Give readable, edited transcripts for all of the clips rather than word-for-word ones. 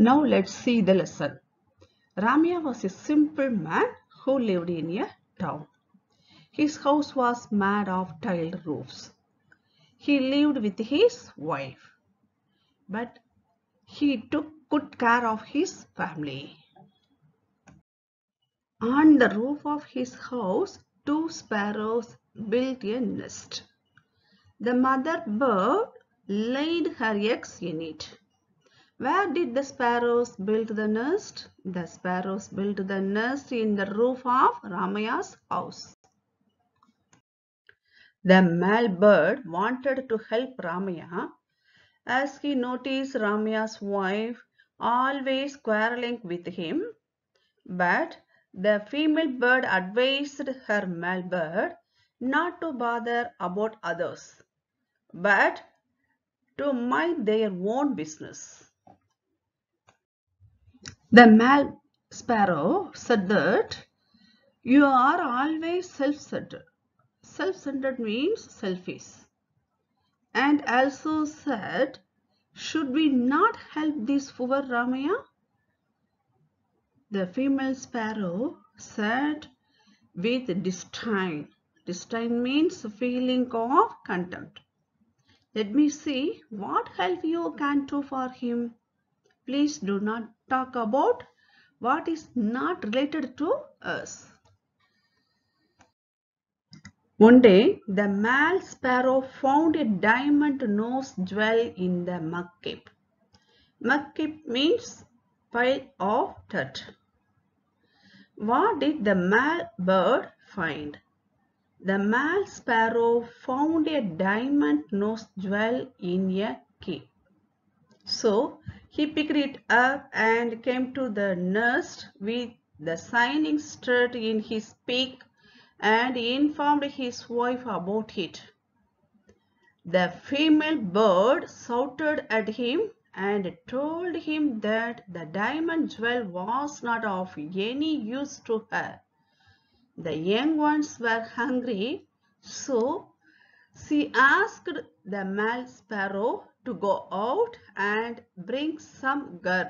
Now let's see the lesson. Ramya was a simple man who lived in a town. His house was made of tiled roofs. He lived with his wife, but he took good care of his family. On the roof of his house, two sparrows built a nest. The mother bird laid her eggs in it. Where did the sparrows build the nest? The sparrows built the nest in the roof of Ramaya's house. The male bird wanted to help Ramaya as he noticed Ramaya's wife always quarreling with him, but the female bird advised her male bird not to bother about others, but to mind their own business. The male sparrow said that you are always self-centered. Self-centered means selfish. And also said, should we not help this poor Ramaya? The female sparrow said with disdain. Disdain means feeling of contempt. Let me see what help you can do for him. Please do not talk about what is not related to us. One day, the male sparrow found a diamond nose jewel in the mud heap. Mud heap means pile of dirt. What did the male bird find? The male sparrow found a diamond nose jewel in a heap. So he picked it up and came to the nest with the shining stud in his beak and informed his wife about it. The female bird shouted at him and told him that the diamond jewel was not of any use to her. The young ones were hungry, so she asked the male sparrow to go out and bring some grub.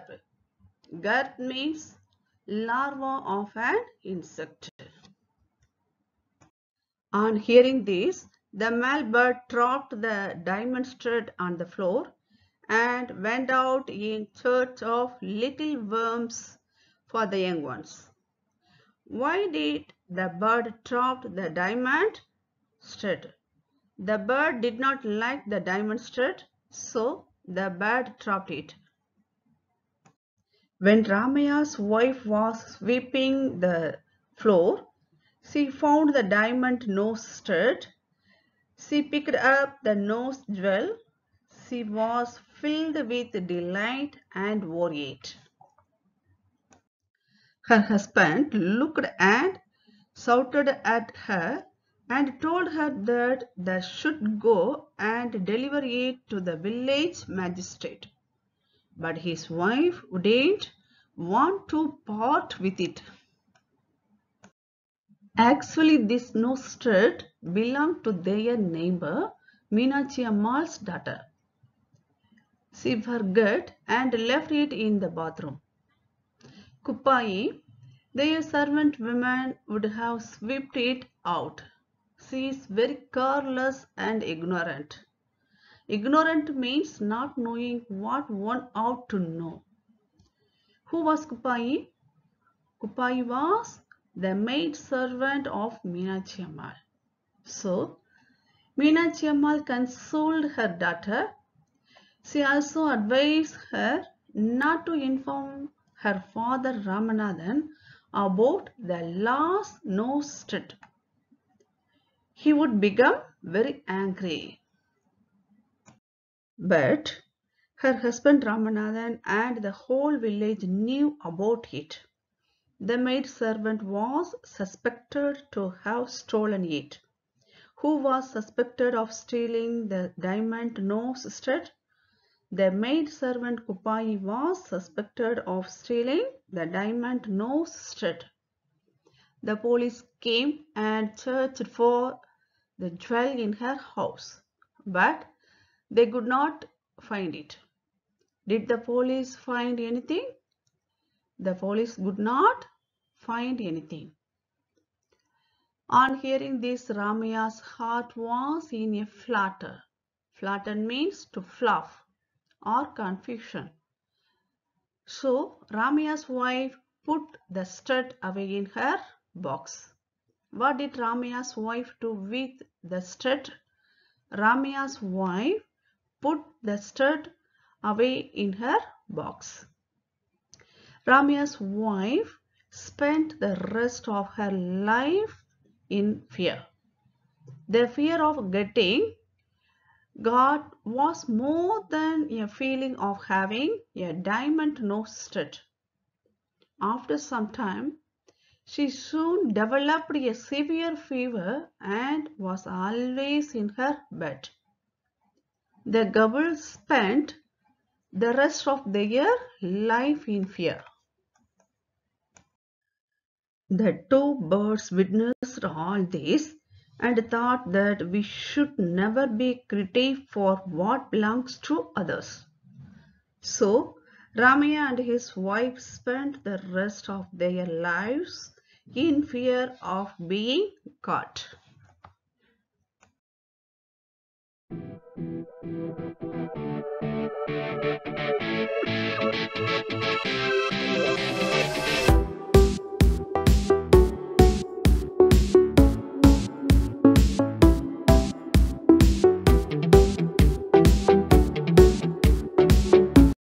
Grub means larva of an insect. On hearing this, the male bird dropped the diamond stud on the floor and went out in search of little worms for the young ones. Why did the bird drop the diamond stud? The bird did not like the diamond stud, so the bird dropped it. When Ramaya's wife was sweeping the floor, she found the diamond nose stud. She picked up the nose jewel. She was filled with delight and wore it. Her husband looked and shouted at her and told her that they should go and deliver it to the village magistrate. But his wife wouldn't want to part with it. Actually, this nose stud belonged to their neighbor Meenachi Ammal's daughter. She forgot and left it in the bathroom. Kupai, their servant woman, would have swept it out. She is very careless and ignorant. Ignorant means not knowing what one ought to know. Who was Kupai? Kupai was the maid servant of Meenachi Ammal. So, Meenachi Ammal consoled her daughter. She also advised her not to inform her father Ramanathan about the lost nose stud. He would become very angry. But her husband Ramanathan and the whole village knew about it. The maid servant was suspected to have stolen it. Who was suspected of stealing the diamond nose stud? The maid servant Kupai was suspected of stealing the diamond nose stud. The police came and searched for the jewel in her house, but they could not find it. Did the police find anything? The police could not find anything. On hearing this, Ramaya's heart was in a flutter. Flutter means to fluff or confusion. So Ramaya's wife put the stud away in her box. What did Ramaya's wife do with the stud? Ramaya's wife put the stud away in her box. Ramaya's wife spent the rest of her life in fear. The fear of getting God was more than a feeling of having a diamond nose stud. After some time, she soon developed a severe fever and was always in her bed. The couple spent the rest of their life in fear. The two birds witnessed all this and thought that we should never be critical for what belongs to others. So, Ramaya and his wife spent the rest of their lives in fear of being caught.